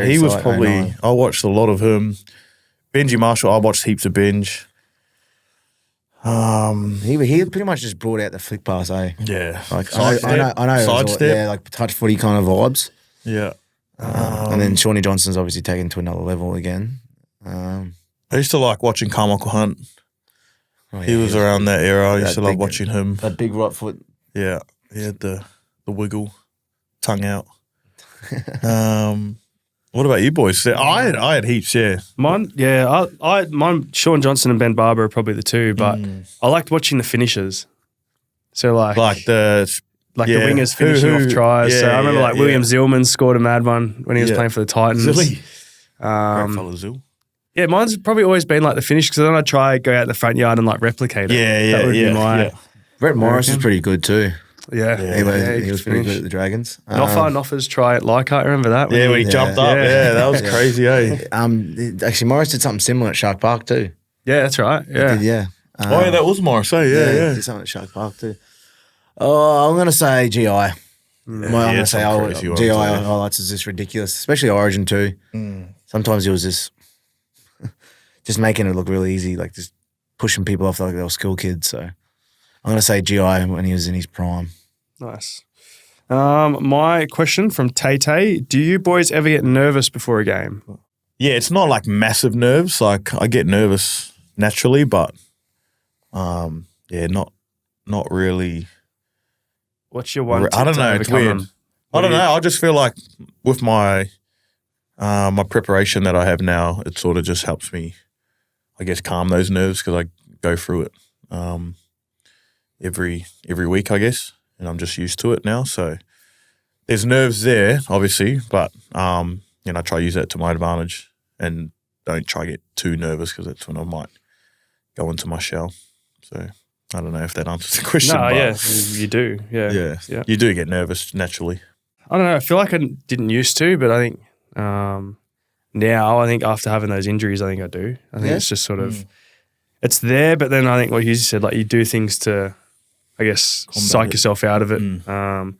S3: He was
S1: sight,
S3: probably,
S1: 09.
S3: I watched a lot of him. Benji Marshall, I watched heaps of Benj.
S1: He pretty much just brought out the flick pass, eh?
S3: Yeah.
S1: I know.
S3: Sidestep.
S1: Yeah, like touch footy kind of vibes.
S3: Yeah.
S1: And then Shawnee Johnson's obviously taken to another level again.
S3: I used to like watching Carmichael Hunt. He was around that era. I used to love watching him.
S1: That big right foot.
S3: Yeah. He had the wiggle, tongue out. What about you boys? I had heaps, yeah.
S2: Mine, Sean Johnson and Ben Barber are probably the two, but I liked watching the finishers. So the wingers finishing off tries.
S3: Yeah,
S2: so I remember William Zillman scored a mad one when he was playing for the Titans.
S3: Great fella, Zill.
S2: Yeah, mine's probably always been like the finish because then I try go out in the front yard and replicate it. That would be my.
S1: Brett Morris was pretty good too.
S2: Yeah.
S1: He was pretty good at the Dragons.
S2: Noffa's try at Leichhardt, remember that?
S3: When he jumped up. Yeah, that was crazy, eh?
S1: Actually, Morris did something similar at Shark Park too.
S2: Yeah, that's right. Yeah.
S3: That was Morris, eh? Yeah.
S1: He did something at Shark Park too. Oh, I'm going to say GI. I'm going to say GI highlights is just ridiculous, especially Origin too. Sometimes he was just making it look really easy, like just pushing people off like they were school kids. So I'm going to say GI when he was in his prime.
S2: Nice. My question from Tay, do you boys ever get nervous before a game?
S3: Yeah, it's not like massive nerves. Like I get nervous naturally, but not really.
S2: What's your one?
S3: I don't know. It's weird. I don't know. I just feel like with my my preparation that I have now, it sort of just helps me, I guess, calm those nerves because I go through it every week, I guess, and I'm just used to it now. So there's nerves there, obviously, but I try to use that to my advantage and don't try to get too nervous because that's when I might go into my shell. So I don't know if that answers the question.
S2: No,
S3: but
S2: yeah, you do. Yeah.
S3: You do get nervous naturally.
S2: I don't know. I feel like I didn't used to, but I think now, after having those injuries, I think I do. I think it's just sort of, it's there, but then I think what you said, like you do things to, I guess, psych yourself out of it. I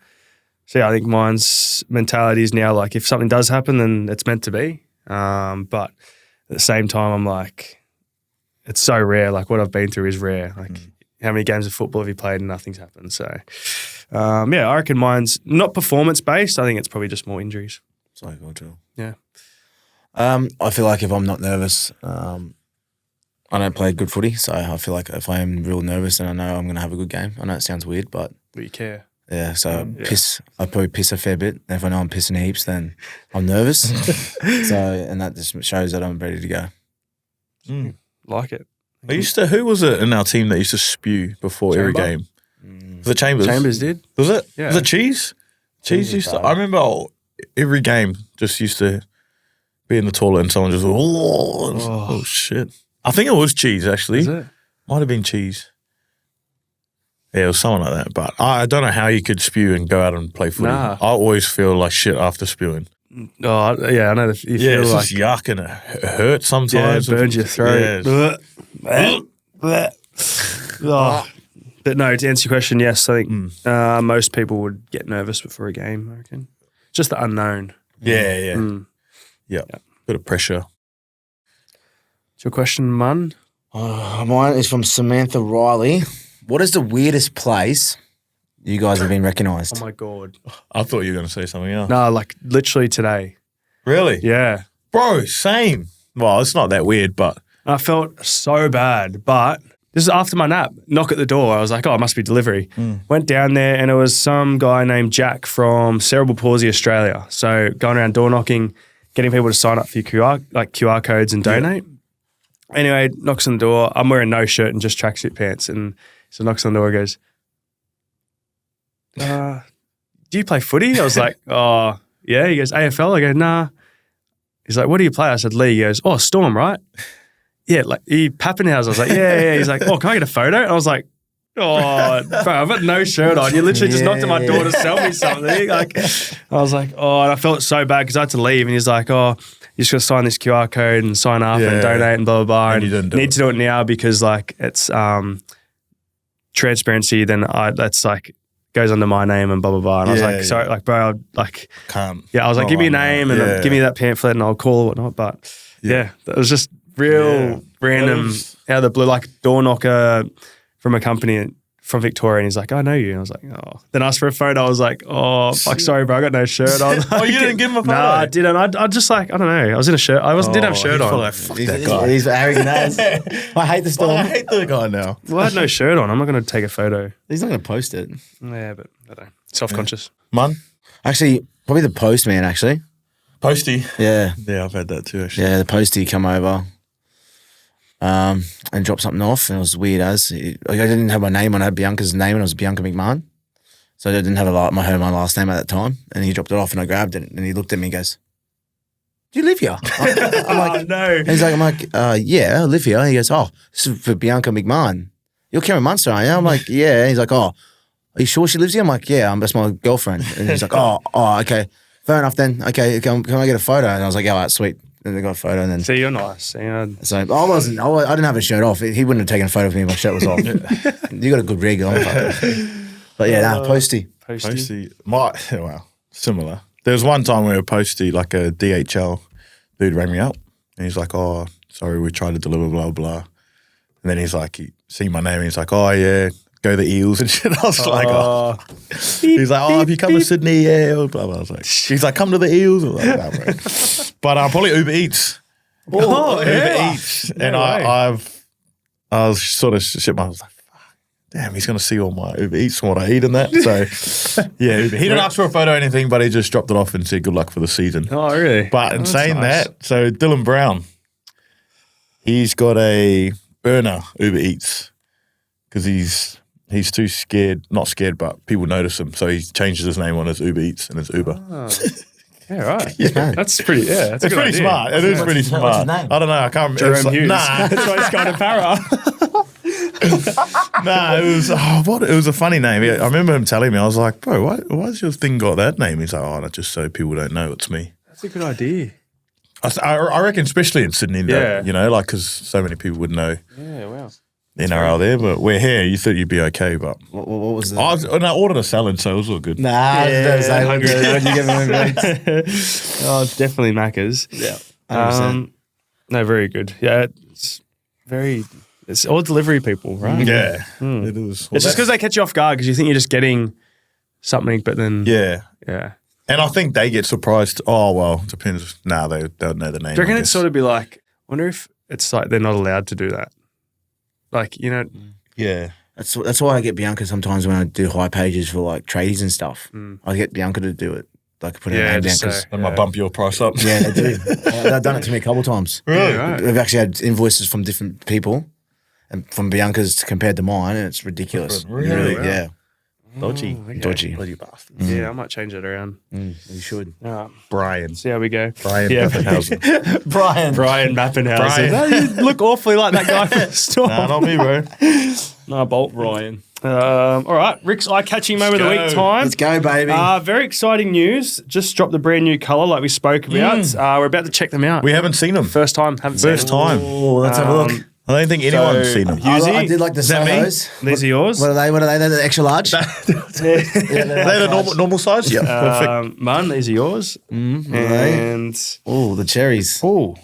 S2: think mine's mentality is now like if something does happen, then it's meant to be. But at the same time, I'm like, it's so rare. Like what I've been through is rare. Like how many games of football have you played and nothing's happened? So, I reckon mine's not performance-based. I think it's probably just more injuries.
S1: Psychological.
S2: Yeah.
S1: I feel like if I'm not nervous, I don't play good footy. So I feel like if I am real nervous, then I know I'm going to have a good game. I know it sounds weird, but
S2: you care.
S1: Yeah, so I probably piss a fair bit. If I know I'm pissing heaps, then I'm nervous. And that just shows that I'm ready to go.
S2: Like it.
S3: Who was it in our team that used to spew before every game? Was it Chambers?
S2: Chambers did.
S3: Was it?
S2: Yeah.
S3: Was it Cheese? Cheese used to. I remember every game just used to be in the toilet and someone just, oh shit. I think it was Cheese actually.
S2: Is it?
S3: Might have been Cheese. Yeah, it was something like that. But I don't know how you could spew and go out and play footy.
S2: Nah.
S3: I always feel like shit after spewing.
S2: Oh, yeah, I know. You
S3: Yeah,
S2: feel
S3: it's
S2: like
S3: just yuck and it hurts
S2: yeah, it
S3: sometimes.
S2: burns your throat. Oh. But no, to answer your question, yes, I think most people would get nervous before a game, I reckon. Just the unknown.
S3: Yeah. Bit of pressure.
S2: What's your question, Mun?
S1: Mine is from Samantha Riley. What is the weirdest place you guys have been recognised?
S2: Oh, my God.
S3: I thought you were going to say something else.
S2: No, like literally today.
S3: Really?
S2: Yeah.
S3: Bro, same. Well, it's not that weird, but...
S2: I felt so bad, but this is after my nap. Knock at the door. I was like, oh, it must be delivery. Went down there and it was some guy named Jack from Cerebral Palsy Australia. So going around door knocking, getting people to sign up for your QR codes and donate. Anyway, knocks on the door. I'm wearing no shirt and just tracksuit pants. And so knocks on the door and goes, do you play footy? I was like, oh, yeah. He goes, AFL? I go, nah. He's like, what do you play? I said, Lee. He goes, oh, Storm, right? Yeah, like he Pappenhausen. I was like, yeah. He's like, oh, can I get a photo? And I was like, oh, bro, I've got no shirt on. You literally just knocked at my door to sell me something. Like, I was like, oh, and I felt so bad because I had to leave. And he's like, oh, you just got to sign this QR code and sign up and donate and blah, blah, blah.
S3: And you didn't do
S2: need to do it now because like it's transparency. Then that's like goes under my name and blah, blah, blah. And I was like, sorry, like, bro, I'd, like,
S3: can't.
S2: Yeah, I was like, give me a name and give me that pamphlet and I'll call or whatnot. But yeah, that was just real random out of the blue, like door knocker from a company from Victoria, and he's like, I know you. And I was like, oh. Then asked for a photo. I was like, oh, fuck, sorry, bro, I got no shirt on.
S3: Oh, you didn't give him a photo?
S2: Nah, I didn't. I just like, I don't know. I was in a shirt. Didn't have a shirt on.
S3: Like, fuck that guy.
S1: He's arrogant as. I hate the Storm.
S3: I hate the guy now.
S2: Well, I had no shirt on. I'm not going to take a photo.
S1: He's not going to post it.
S2: Yeah, but I don't know. Self-conscious.
S3: Mun?
S1: Actually, probably the postman, actually.
S3: Postie?
S1: Yeah.
S3: Yeah, I've had that too, actually.
S1: Yeah, the postie come over and dropped something off, and it was weird as. I didn't have my name on it. I had Bianca's name, and it was Bianca McMahon. So I didn't have my last name at that time, and he dropped it off, and I grabbed it, and he looked at me and goes, do you live here? I'm like,
S2: oh, no.
S1: I'm like, yeah, I live here. He goes, oh, this is for Bianca McMahon. You're Karen Munster, aren't you? I'm like, yeah. And he's like, oh, are you sure she lives here? I'm like, yeah, that's my girlfriend. And he's like, oh, okay. Fair enough then. Okay, can I get a photo? And I was like, yeah, all right, sweet. And they got a photo, and then
S2: See, you're nice.
S1: so I didn't have a shirt off. He wouldn't have taken a photo of me if my shirt was off. You got a good rig on. But yeah, postie.
S3: Postie. Well, similar. There was one time where a postie, like a DHL dude rang me up, and he's like, oh, sorry, we tried to deliver, blah, blah. And then he's like, he seen my name, and he's like, oh, yeah, go the Eels and shit. I was like, oh. He's like, oh, have you come to Sydney? Yeah, blah, blah. I was like, he's like, come to the Eels. I was like, no, bro. But probably Uber Eats.
S2: Oh,
S3: Uber Eats.
S2: No
S3: and
S2: way.
S3: I was sort of shit. I was like, damn, he's going to see all my Uber Eats and what I eat and that. So, yeah, he didn't ask for a photo or anything, but he just dropped it off and said good luck for the season.
S2: Oh, really?
S3: But in saying that, so Dylan Brown, he's got a burner Uber Eats because he's too scared, not scared, but people notice him. So he changes his name on his Uber Eats and his Uber.
S2: Oh. Yeah, right. Yeah. That's pretty, that's a
S3: it's
S2: good
S3: pretty
S2: idea.
S3: smart. It is pretty smart.
S1: What's his name?
S3: I don't know. I can't remember.
S2: Jerome Hughes.
S3: Nah.
S2: That's why he's got a para.
S3: Nah, it was a funny name. Yeah, I remember him telling me, I was like, bro, why's your thing got that name? He's like, oh, that's just so people don't know it's me.
S2: That's a good idea.
S3: I reckon, especially in Sydney,
S2: Yeah.
S3: you know, like, because so many people would know
S2: Yeah, wow.
S3: NRL there, but we're here. You thought you'd be okay, but
S1: What was the...
S3: I ordered a salad, so it was all good.
S1: Nah,
S2: hungry.
S1: when you give him
S2: Oh, it's definitely Macca's.
S1: Yeah.
S2: No, very good. Yeah, it's all delivery people, right?
S3: Yeah, it is. Well,
S2: It's just because they catch you off guard because you think you're just getting something, but then
S3: yeah.
S2: yeah.
S3: And I think they get surprised. Oh, well, depends. Nah, they'll know the name.
S2: Do you reckon
S3: I
S2: it's
S3: guess.
S2: sort of be like, wonder if it's like they're not allowed to do that? Like, you know,
S3: Yeah.
S1: That's why I get Bianca sometimes when I do high pages for like tradies and stuff. I get Bianca to do it. Like put it in
S2: just
S1: Bianca's.
S2: so-
S3: They might bump your price up.
S1: Yeah, they do. They've done it to me a couple of times.
S3: Really?
S2: right.
S1: We've actually had invoices from different people, and from Bianca's compared to mine, and it's ridiculous.
S3: Different. Really?
S1: Yeah.
S3: Dodgy.
S2: okay.
S1: Dodgy.
S3: Bloody bastards.
S2: Yeah, I might change it around.
S1: You should.
S3: Brian.
S2: See how we go.
S3: Brian
S2: Yeah.
S3: Pappenhausen.
S1: Brian.
S2: Mappenhausen.
S3: Brian.
S2: No, you look awfully like that guy from the store.
S3: Nah, not me, bro.
S2: No, Bolt Ryan. All right, Rick's eye-catching moment of the week time.
S1: Let's go, baby.
S2: Very exciting news. Just dropped the brand new colour like we spoke about. We're about to check them out.
S3: We haven't seen them.
S2: First time. Haven't seen
S3: First
S2: them.
S3: time.
S1: Oh, let's have a look.
S3: I don't think anyone's seen them.
S1: I did like the
S3: that me?
S1: Sohos.
S2: These are yours.
S1: What are they? They're the extra large?
S3: They're the normal size? Yeah, perfect.
S2: Man, these are yours. And
S1: Oh, the cherries.
S2: oh,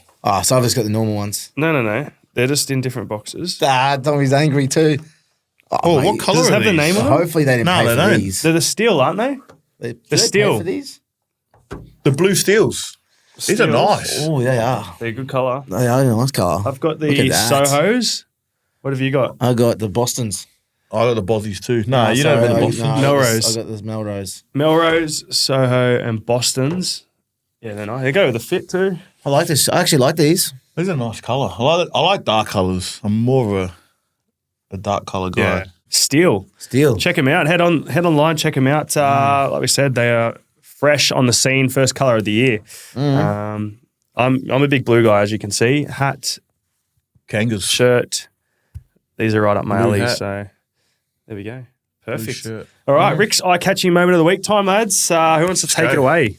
S1: So I've just got the normal ones.
S2: no. They're just in different boxes.
S1: Tommy's angry too.
S3: Oh,
S1: mate,
S3: what colour
S2: Does it
S3: are
S2: have the
S3: these?
S2: name on them?
S1: Hopefully they didn't
S3: No,
S1: pay
S3: they
S1: for
S3: don't.
S1: these.
S2: They're the steel, aren't they?
S1: They
S2: the steel.
S1: pay for these?
S3: The blue steels. These are
S2: Steels.
S3: nice.
S1: Oh, they are.
S2: They're a good colour.
S1: They are a nice colour.
S2: I've got
S1: Look
S2: the
S1: at that.
S2: Sohos. What have you got?
S1: I got the Bostons.
S3: I got the Bozzies too. No, you don't have the Boston.
S2: Melrose.
S1: I got this Melrose.
S2: Melrose, Soho, and Boston's. Yeah, they're nice. They go with the fit too.
S1: I like this. I actually like these.
S3: These are a nice colour. I like dark colours. I'm more of a dark colour guy.
S2: Steel. Check them out. Head online. Check them out. Like we said, they are fresh on the scene. First colour of the year. I'm a big blue guy, as you can see. Hat,
S3: Kangas.
S2: shirt. These are right up my
S3: Blue
S2: alley.
S3: hat.
S2: So there we go. Perfect.
S3: shirt.
S2: All right, Rick's eye-catching moment of the week time, lads. Who wants to take
S3: go.
S2: it away?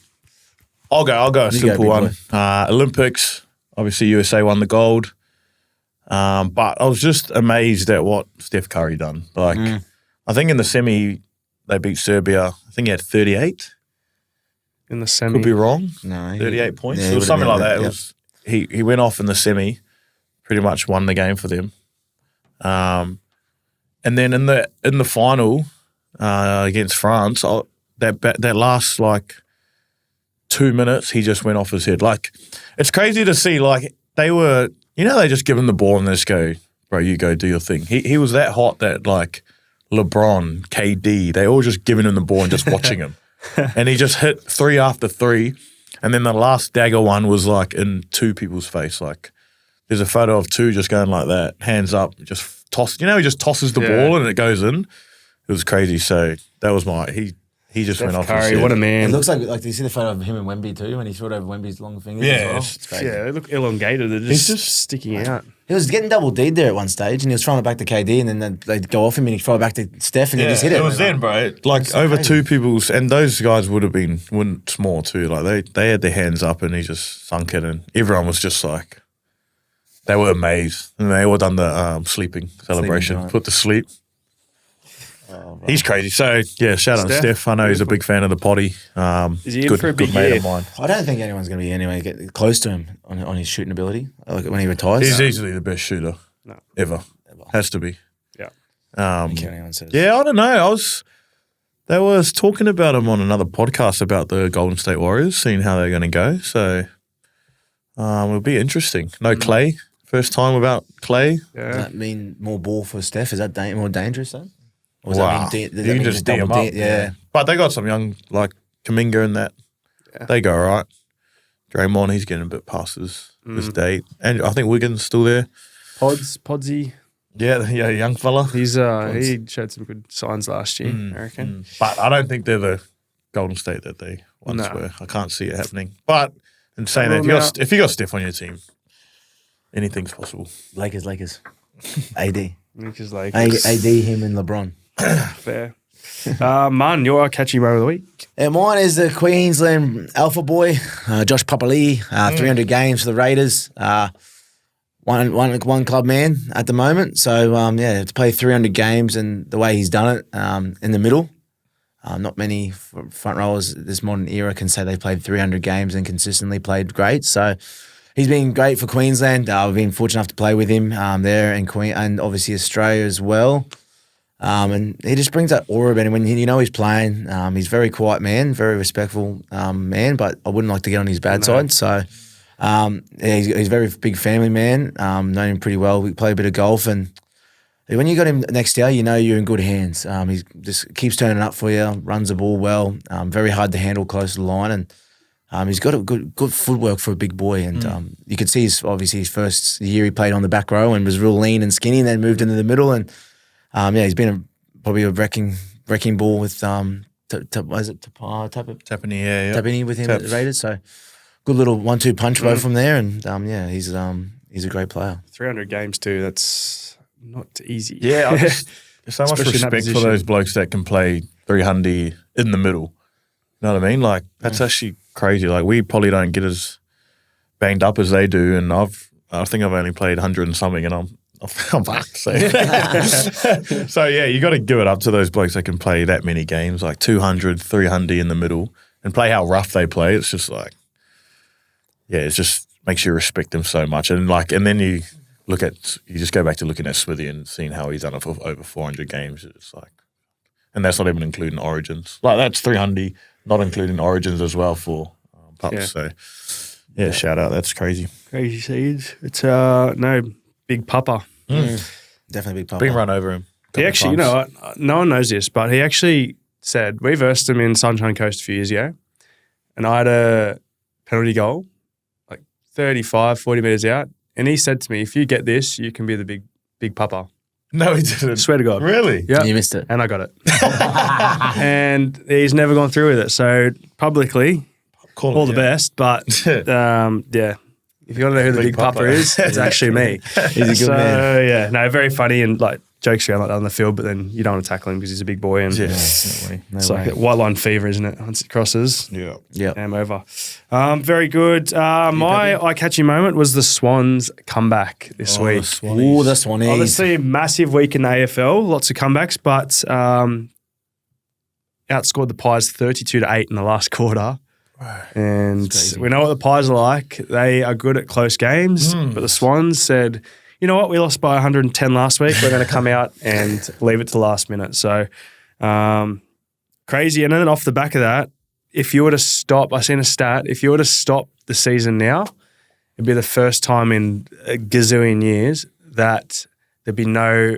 S3: I'll go a
S1: You
S3: simple
S1: go, big
S3: one. Olympics, obviously USA won the gold. But I was just amazed at what Steph Curry done. Like, I think in the semi, they beat Serbia. I think he had 38.
S2: In the semi.
S3: Could be wrong.
S1: No,
S3: 38 points.
S1: yeah,
S3: It
S1: he
S3: was
S1: would've
S3: something
S1: been
S3: like that.
S1: there,
S3: It was he went off in the semi, pretty much won the game for them. And then in the final against France, that last like 2 minutes, he just went off his head. Like, it's crazy to see. Like, they were, they just give him the ball and they just go, bro, you go do your thing. He was that hot that like LeBron, KD, they all just giving him the ball and just watching him. And he just hit 3 after 3. And then the last dagger one was like in 2 people's face. Like, there's a photo of 2 just going like that, hands up, just toss. He just tosses the ball and it goes in. It was crazy. So that was he just went off his
S2: Curry,
S3: head.
S2: what a
S1: It
S2: man.
S1: looks like do you see the photo of him and Wemby too when he threw it over Wemby's long fingers?
S3: Yeah,
S1: as well?
S3: it's-
S1: It's crazy.
S2: Yeah, they look elongated. They're
S3: He's
S2: just
S3: just-
S2: sticking out.
S1: He was getting double D'd there at one stage, and he was throwing it back to KD, and then they'd go off him, and he'd throw it back to Steph, and he just hit it.
S3: It was then, bro. Like
S1: so
S3: over
S1: crazy.
S3: 2 people's, and those guys went small too. Like they had their hands up and he just sunk it, and everyone was just like, they were amazed, and they all done the sleeping celebration,
S1: giant.
S3: put to sleep. He's crazy. So yeah, shout out to
S2: Steph.
S3: Steph. I know he's a big fan of the potty.
S2: Is he in
S3: good,
S2: for a big
S3: good mate
S2: year?
S3: of mine.
S1: I don't think anyone's going to be get close to him on his shooting ability like when he retires.
S3: He's easily the best shooter ever. Has to be.
S2: Yeah.
S1: I don't care what anyone says.
S3: Yeah, I don't know. They was talking about him on another podcast about the Golden State Warriors, seeing how they're going to go. So it'll be interesting. No Clay. First time without Clay.
S1: Does
S2: Yeah.
S1: that mean more ball for Steph? Is that more dangerous then? Or does
S3: Wow.
S1: that mean does
S3: You
S1: that
S3: can
S1: mean
S3: just D him
S1: double
S3: up.
S1: Yeah.
S3: But they got some young, like Kuminga and that.
S2: Yeah.
S3: They go all right. Draymond, he's getting a bit past his date. And I think Wiggins still there.
S2: Podsy.
S3: Yeah, young fella.
S2: He showed some good signs last year, I reckon.
S3: But I don't think they're the Golden State that they once
S2: No.
S3: were. I can't see it happening. But in saying
S2: Well,
S3: that, if you got Steph on your team, anything's possible.
S1: Lakers. AD.
S2: Because like
S1: AD, him and LeBron.
S2: fair. Man, your catchy moment of the week.
S1: And mine is the Queensland alpha boy, Josh Papali, 300 games for the Raiders. One club man at the moment. So, to play 300 games and the way he's done it in the middle. Not many front rowers this modern era can say they played 300 games and consistently played great. So he's been great for Queensland. We've been fortunate enough to play with him there and obviously Australia as well. And he just brings that aura about him when he's playing. He's a very quiet man, very respectful man, but I wouldn't like to get on his bad side. So he's a very big family man. Known him pretty well. We play a bit of golf, and when you got him next to you, you're in good hands. He just keeps turning up for you, runs the ball well, very hard to handle close to the line, and he's got a good footwork for a big boy. And you could see his first year he played on the back row and was real lean and skinny, and then moved into the middle. And he's been probably a wrecking ball with Tapini with him at the Raiders. So good little 1-2 punch both from there, and he's a great player.
S2: 300 games too. That's not easy.
S3: Yeah, There's so much
S2: Especially in that
S3: respect for
S2: position.
S3: those blokes that can play 300 in the middle. You know what I mean? Like, that's actually crazy. Like, we probably don't get as banged up as they do, and I think I've only played 100 and something, and I'm fucked. So, so yeah, you got to give it up to those blokes that can play that many games, like 200, 300 in the middle, and play how rough they play. It's just like, yeah, it just makes you respect them so much. And then you just go back to looking at Smithy and seeing how he's done it for over 400 games. It's like, and that's not even including Origins. Like, that's 300, not including Origins as well for pups.
S2: Yeah.
S3: So, yeah, shout out. That's crazy.
S2: Crazy seeds. It's no big pupper.
S1: Definitely big papa.
S3: Been run over him.
S2: He actually, you know what? No one knows this, but he actually said we versed him in Sunshine Coast a few years ago, and I had a penalty goal, like 35, 40 metres out, and he said to me, "If you get this, you can be the big papa."
S3: No, he didn't.
S2: Swear to God.
S3: Really?
S2: Yeah.
S1: You missed it.
S2: And I got it. And he's never gone through with it. So publicly, all the best. But yeah, if you want to know who the big papa is, it's actually me.
S1: He's a good man.
S2: Yeah, no, very funny and like jokes around like that on the field, but then you don't want to tackle him because he's a big boy and it's like white line fever, isn't it? Once it crosses,
S1: Yeah.
S2: I'm over. Very good. My eye-catching moment was the Swans comeback this week.
S1: Ooh, the Swannies.
S2: Obviously, a massive week in the AFL, lots of comebacks, but outscored the Pies 32-8 in the last quarter. And we know what the Pies are like. They are good at close games, but the Swans said, you know what, we lost by 110 last week. We're going to come out and leave it to the last minute. So crazy. And then off the back of that, if you were to stop, I seen a stat, if you were to stop the season now, it'd be the first time in a gazillion years that there'd be no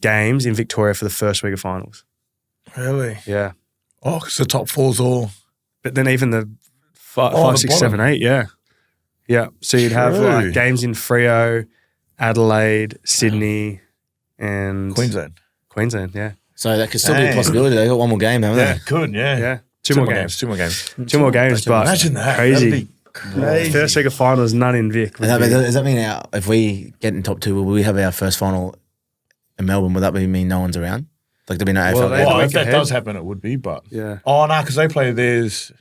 S2: games in Victoria for the first week of finals.
S3: Really?
S2: Yeah.
S3: Oh, because the top four's all.
S2: But then even the five,
S3: the
S2: 6,
S3: bottom.
S2: 7, 8, yeah. Yeah. So you'd have
S3: True.
S2: like games in Freo, Adelaide, Sydney, and
S3: Queensland.
S2: yeah.
S1: So that could still be a possibility. They got one more game, haven't
S3: Yeah,
S1: they?
S3: good, yeah.
S2: Yeah. Two more games.
S3: Two more games.
S2: Two more games, but
S3: Imagine that.
S2: crazy.
S3: That'd be crazy.
S2: First week of finals, none in Vic.
S1: Does that mean if we get in top 2, will we have our first final in Melbourne? Would that mean no one's around? Like there'll be no AFL
S2: Well,
S1: game?
S2: they-
S3: Well,
S2: week
S3: if that
S2: ahead.
S3: does happen, it would be, but.
S2: Yeah.
S3: Oh, no, because they play theirs.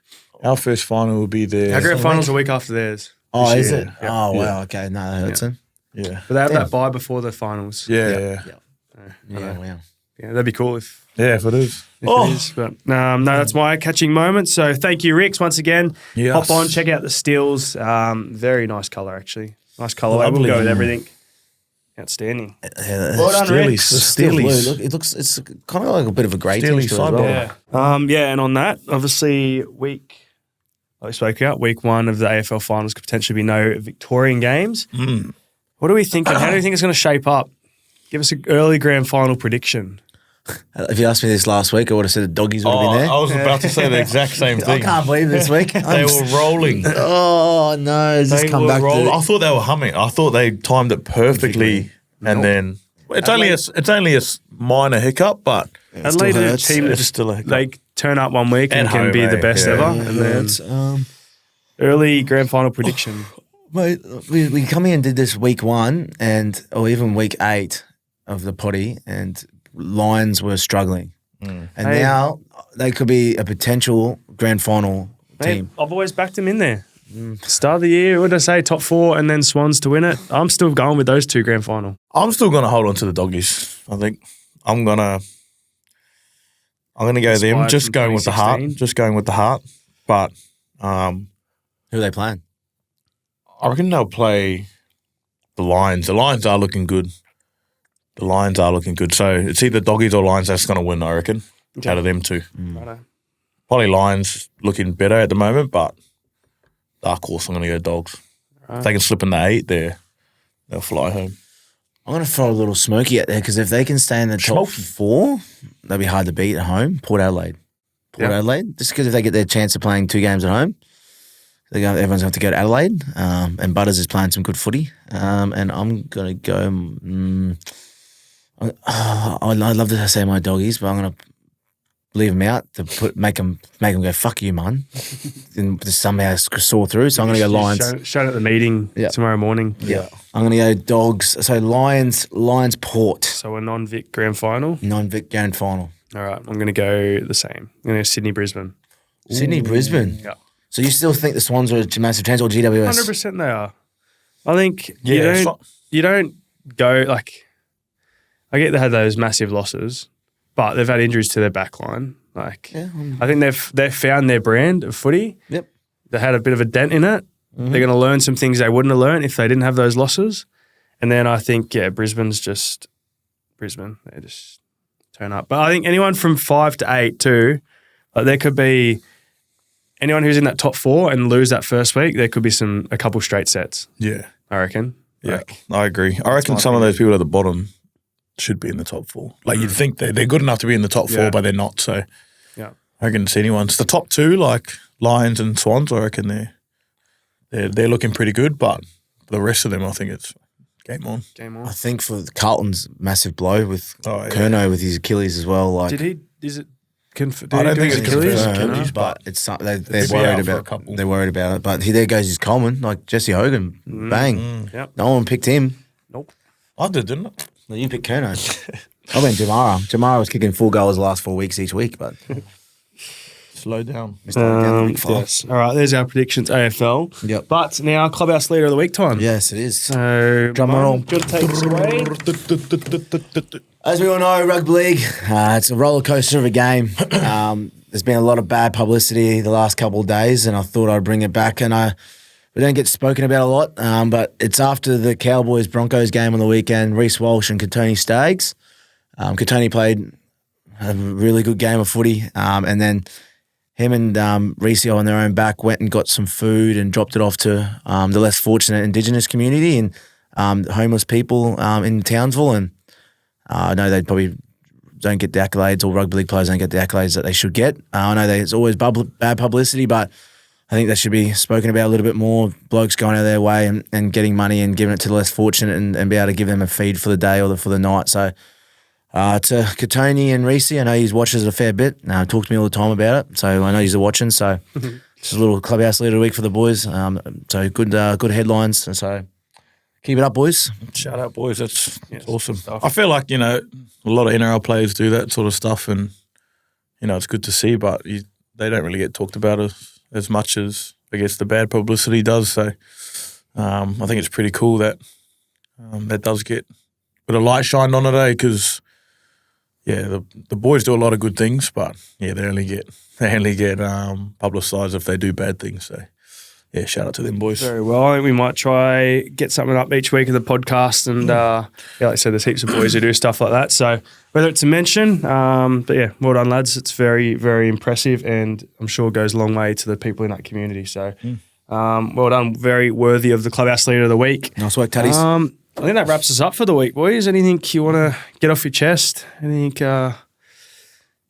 S3: Our first final will be theirs.
S2: Our grand finals a week after theirs.
S1: Oh,
S2: this
S1: is
S2: year.
S1: it?
S2: Yeah.
S1: Oh, wow. Okay. No, that's it.
S3: Yeah.
S2: But they have
S1: Damn.
S2: that bye before the finals.
S3: Yeah.
S1: Yeah, wow.
S2: Yeah, that'd be cool if
S3: If it is.
S2: it is. But no, that's my catching moment. So thank you, RIXX, once again.
S3: Yes.
S2: Hop on, check out the steels. Very nice colour, actually. Nice colour. We'll
S3: Lovely.
S2: go with everything. Outstanding.
S1: Well
S2: done,
S3: Steely,
S2: RIXX.
S1: Steely.
S3: Steely's.
S1: Look, it's kind of like a bit of a grey
S3: Steely
S1: texture as
S3: cyber.
S1: well.
S2: Yeah, and on that, obviously, like we spoke about, week 1 of the AFL finals could potentially be no Victorian games. What are we thinking? How do you think it's going to shape up? Give us an early grand final prediction.
S1: If you asked me this last week, I would have said the doggies would have been there.
S3: I was about to say the exact same
S1: I
S3: thing.
S1: can't believe this week.
S3: They were rolling.
S1: Oh, no. It's just
S3: They
S1: come
S3: were
S1: back
S3: rolling.
S1: to...
S3: I thought they were humming. I thought they timed it perfectly, and then it's only a minor hiccup, but
S2: Adelaide are a
S1: hurts.
S2: team that
S3: It's
S2: just
S3: still a hiccup.
S2: they turn up one week and
S3: At
S2: can
S3: home,
S2: be the
S3: eh?
S2: best
S3: Yeah.
S2: ever.
S1: Yeah,
S2: And then
S1: it's,
S2: early grand final prediction.
S1: mate, we come in and did this week 1 or even week 8 of the potty, and Lions were struggling. And
S2: Hey.
S1: now they could be a potential grand final
S2: Mate,
S1: team.
S2: I've always backed them in there. Start of the year, what did I say? Top 4 and then Swans to win it. I'm still going with those 2 grand final.
S3: I'm still going to hold on to the doggies. I think I'm gonna go them.
S2: Inspired
S3: Just
S2: from
S3: going with the heart.
S2: 2016.
S3: Just going with the heart. But
S1: Who are they playing?
S3: I reckon they'll play the Lions. The Lions are looking good. So it's either doggies or Lions that's going to win, I reckon, out of them two.
S2: Righto.
S3: Probably Lions looking better at the moment, but dark horse, I'm going to go dogs. If they can slip in the 8 there, they'll fly home.
S1: I'm going to throw a little smoky out there because if they can stay in the top
S3: Smoky.
S1: 4, they'll be hard to beat at home. Port Adelaide. Just because if they get their chance of playing 2 games at home, everyone's going to have to go to Adelaide. And Butters is playing some good footy. And I'm going to go... I'd love to say my doggies, but I'm going to leave them out to make them go, fuck you, man, and just somehow saw through. So I'm going to go Lions.
S2: Show it at the meeting tomorrow morning.
S1: Yeah. I'm going to go Dogs. So Lions Port.
S2: So a non-Vic grand final.
S1: Non-Vic grand final.
S2: All right. I'm going to go the same. I'm going to go Sydney, Brisbane.
S1: Sydney, Brisbane.
S2: Yeah.
S1: So you still think the Swans are a massive chance or GWS?
S2: 100% they are. I think you don't go like. I get they had those massive losses, but they've had injuries to their back line. Like, I think they've found their brand of footy.
S1: Yep.
S2: They had a bit of a dent in it. Mm-hmm. They're going to learn some things they wouldn't have learned if they didn't have those losses. And then I think, Brisbane's just Brisbane. They just turn up. But I think anyone from 5 to 8 too, like there could be anyone who's in that top 4 and lose that first week, there could be a couple straight sets.
S3: Yeah.
S2: I reckon.
S3: Yeah, I agree. I reckon some of those people at the bottom should be in the top 4. Like you'd think they're good enough to be in the top 4, but they're not. So I reckon it's anyone. It's the top 2, like Lions and Swans. I reckon they're looking pretty good, but the rest of them, I think it's game on.
S2: Game on.
S1: I think for Carlton's massive blow with Curnow with his Achilles as well. Like,
S2: did he? Is it?
S3: I don't think it's Achilles,
S1: but it's they're worried about. They're worried about it. But there goes his Coleman, like Jesse Hogan, bang.
S2: Yep.
S1: No one picked him.
S2: Nope.
S3: I did, didn't I?
S1: No, you picked Curnow. I went Jamara. Jamara was kicking 4 goals the last 4 weeks each week, but
S3: slow down.
S2: Yes. All right, there's our predictions, AFL.
S1: Yep.
S2: But now Clubhouse Leader of the Week time.
S1: Yes, it is.
S2: So,
S1: drum roll.
S2: Do you want to take us away?
S1: As we all know, rugby league, it's a roller coaster of a game. There's been a lot of bad publicity the last couple of days, and I thought I'd bring it back. And we don't get spoken about a lot, but it's after the Cowboys-Broncos game on the weekend, Reece Walsh and Katoni Staggs. Katoni played a really good game of footy, and then him and Reece on their own back went and got some food and dropped it off to the less fortunate Indigenous community and homeless people in Townsville. And I know they probably don't get the accolades, or rugby league players don't get the accolades that they should get. I know there's always bad publicity, but I think that should be spoken about a little bit more. Blokes going out of their way and getting money and giving it to the less fortunate and be able to give them a feed for the day or for the night. So to Katoni and Reece, I know he watches a fair bit. Talk to me all the time about it. So I know he's watching. So just a little Clubhouse Leader of the Week for the boys. So good headlines. And so keep it up, boys.
S3: Shout out, boys. That's awesome. I feel like, a lot of NRL players do that sort of stuff, and, it's good to see, but they don't really get talked about as much as, I guess, the bad publicity does. So I think it's pretty cool that that does get a bit of light shined on it, because, the boys do a lot of good things, but, they only get publicised if they do bad things. So, shout out to them, boys.
S2: Very well. I think we might try get something up each week of the podcast, and like I said, there's heaps of boys who do stuff like that. So whether it's a mention, but well done, lads. It's very, very impressive, and I'm sure it goes a long way to the people in that community. So well done. Very worthy of the Clubhouse Leader of the Week.
S1: Nice work, Taddies.
S2: I think that wraps us up for the week, boys. Anything you want to get off your chest? Anything?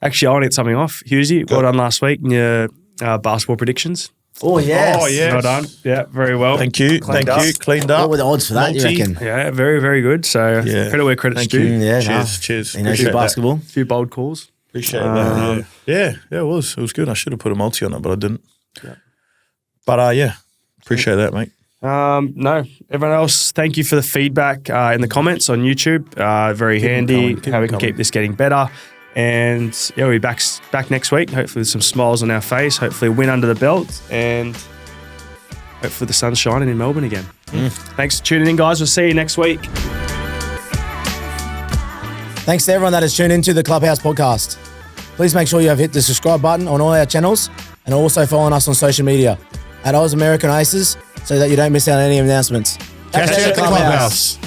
S2: Actually, I want to get something off. Hughesy, well done last week in your basketball predictions.
S1: Oh, yes.
S2: Oh, yes. Well done. Yeah, very well.
S3: Thank you. Cleaned up.
S1: What were the odds for that, you reckon?
S2: Yeah, very, very good. So credit where credit's due.
S3: Cheers.
S1: He knows your basketball.
S2: A few bold calls.
S3: Appreciate that. Yeah, it was. It was good. I should have put a multi on it, but I didn't. Yeah. But appreciate that, mate.
S2: No, everyone else, thank you for the feedback in the comments on YouTube. Very handy how we can keep this getting better. And we'll be back next week, hopefully with some smiles on our face, hopefully a win under the belt, and hopefully the sun's shining in Melbourne again. Thanks for tuning in, guys. We'll see you next week.
S1: Thanks to everyone that has tuned into the Clubhouse podcast. Please make sure you have hit the subscribe button on all our channels, and also following us on social media at Oz American Aces, so that you don't miss out on any announcements.
S3: Catch you at the Clubhouse.